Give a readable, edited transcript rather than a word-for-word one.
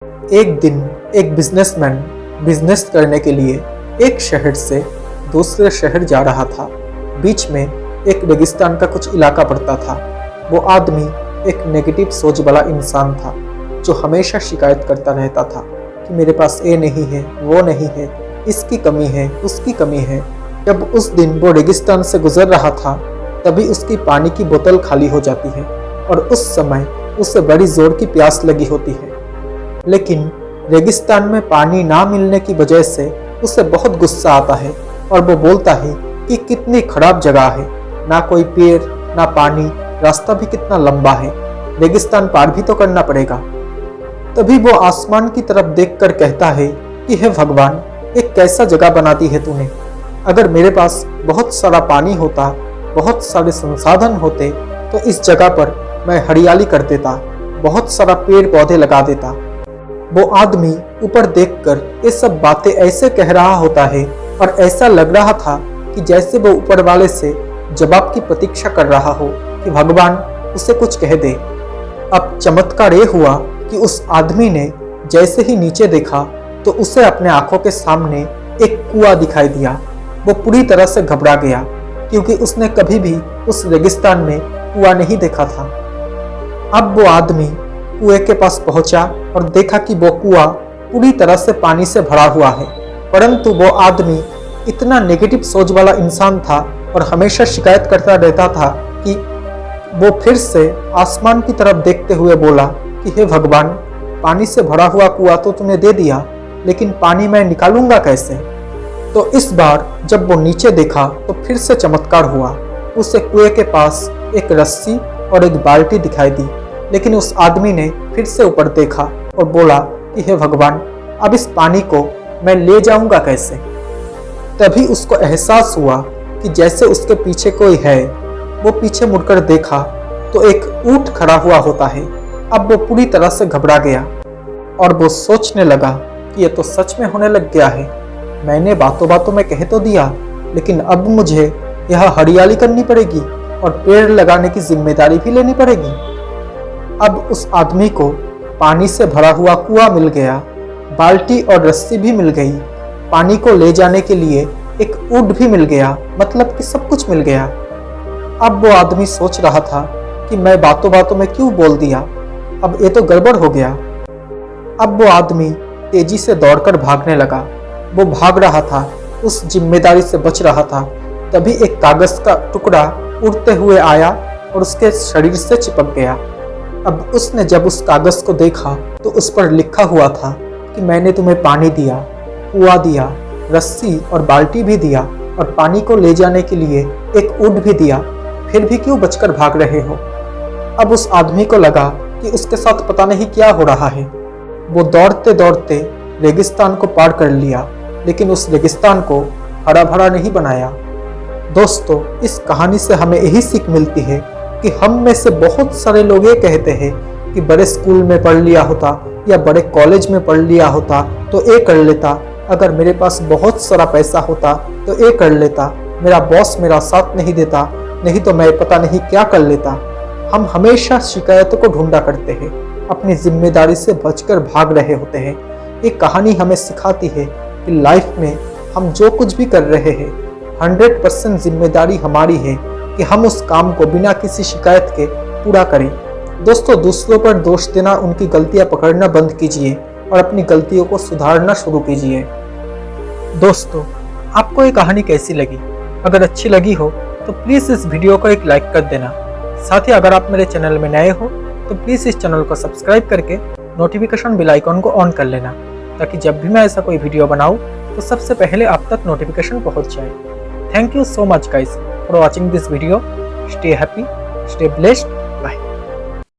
एक दिन एक बिजनेसमैन बिजनेस करने के लिए एक शहर से दूसरे शहर जा रहा था। बीच में एक रेगिस्तान का कुछ इलाका पड़ता था। वो आदमी एक नेगेटिव सोच वाला इंसान था जो हमेशा शिकायत करता रहता था कि मेरे पास ये नहीं है, वो नहीं है, इसकी कमी है, उसकी कमी है। जब उस दिन वो रेगिस्तान से गुजर रहा था तभी उसकी पानी की बोतल खाली हो जाती है और उस समय उसे बड़ी जोर की प्यास लगी होती है। लेकिन रेगिस्तान में पानी ना मिलने की वजह से उसे बहुत गुस्सा आता है और वो बोलता है कि कितनी खराब जगह है, ना कोई पेड़ ना पानी, रास्ता भी कितना लंबा है, रेगिस्तान पार भी तो करना पड़ेगा। तभी वो आसमान की तरफ देखकर कहता है कि हे भगवान, एक कैसा जगह बना दी है तूने। अगर मेरे पास बहुत सारा पानी होता, बहुत सारे संसाधन होते तो इस जगह पर मैं हरियाली कर देता, बहुत सारा पेड़ पौधे लगा देता। वो आदमी ऊपर देखकर ये सब बातें ऐसे कह रहा होता है और ऐसा लग रहा था कि जैसे वो ऊपर वाले से जवाब की प्रतीक्षा कर रहा हो कि भगवान उसे कुछ कह दे। अब चमत्कार ये हुआ कि उस आदमी ने जैसे ही नीचे देखा तो उसे अपने आंखों के सामने एक कुआं दिखाई दिया। वो पूरी तरह से घबरा गया क्योंकि उसने कभी भी उस रेगिस्तान में कुआं नहीं देखा था। अब वो आदमी कुएं के पास पहुंचा और देखा कि वो कुआं पूरी तरह से पानी से भरा हुआ है, परंतु वो आदमी इतना नेगेटिव सोच वाला इंसान था और हमेशा शिकायत करता रहता था कि वो फिर से आसमान की तरफ देखते हुए बोला कि हे भगवान, पानी से भरा हुआ कुआं तो तूने दे दिया, लेकिन पानी मैं निकालूंगा कैसे। तो इस बार जब वो नीचे देखा तो फिर से चमत्कार हुआ। उसे कुएं के पास एक रस्सी और एक बाल्टी दिखाई दी, लेकिन उस आदमी ने फिर से ऊपर देखा और बोला कि हे भगवान, अब इस पानी को मैं ले जाऊंगा कैसे। तभी उसको एहसास हुआ कि जैसे उसके पीछे कोई है। वो पीछे मुड़कर देखा तो एक ऊंट खड़ा हुआ होता है। अब वो पूरी तरह से घबरा गया और वो सोचने लगा कि ये तो सच में होने लग गया है। मैंने बातों बातों में कह तो दिया, लेकिन अब मुझे यह हरियाली करनी पड़ेगी और पेड़ लगाने की जिम्मेदारी भी लेनी पड़ेगी। अब उस आदमी को पानी से भरा हुआ कुआं मिल गया, बाल्टी और रस्सी भी मिल गई, पानी को ले जाने के लिए एक ऊंट भी मिल गया, मतलब कि सब कुछ मिल गया। अब वो आदमी सोच रहा था कि मैं बातों बातों में क्यों बोल दिया, अब ये तो गड़बड़ हो गया। अब वो आदमी तेजी से दौड़कर भागने लगा। वो भाग रहा था, उस जिम्मेदारी से बच रहा था। तभी एक कागज का टुकड़ा उड़ते हुए आया और उसके शरीर से चिपक गया। अब उसने जब उस कागज को देखा तो उस पर लिखा हुआ था कि मैंने तुम्हें पानी दिया, कुआं दिया, रस्सी और बाल्टी भी दिया और पानी को ले जाने के लिए एक ऊंट भी दिया, फिर भी क्यों बचकर भाग रहे हो। अब उस आदमी को लगा कि उसके साथ पता नहीं क्या हो रहा है। वो दौड़ते दौड़ते रेगिस्तान को पार कर लिया, लेकिन उस रेगिस्तान को हरा भरा नहीं बनाया। दोस्तों, इस कहानी से हमें यही सीख मिलती है कि हम में से बहुत सारे लोग ये कहते हैं कि बड़े स्कूल में पढ़ लिया होता या बड़े कॉलेज में पढ़ लिया होता तो ये कर लेता, अगर मेरे पास बहुत सारा पैसा होता तो ये कर लेता, मेरा बॉस मेरा साथ नहीं देता, नहीं तो मैं पता नहीं क्या कर लेता। हम हमेशा शिकायतों को ढूंढा करते हैं, अपनी जिम्मेदारी से बचकर भाग रहे होते हैं। ये कहानी हमें सिखाती है कि लाइफ में हम जो कुछ भी कर रहे हैं 100% जिम्मेदारी हमारी है कि हम उस काम को बिना किसी शिकायत के पूरा करें। दोस्तों, दूसरों पर दोष देना, उनकी गलतियां पकड़ना बंद कीजिए और अपनी गलतियों को सुधारना शुरू कीजिए। दोस्तों, आपको ये कहानी कैसी लगी? अगर अच्छी लगी हो तो प्लीज़ इस वीडियो को एक लाइक कर देना। साथ ही अगर आप मेरे चैनल में नए हो तो प्लीज़ इस चैनल को सब्सक्राइब करके नोटिफिकेशन बेल आइकन को ऑन कर लेना, ताकि जब भी मैं ऐसा कोई वीडियो बनाऊँ तो सबसे पहले आप तक नोटिफिकेशन पहुँच जाए। Thank you so much guys for watching this video. Stay happy, stay blessed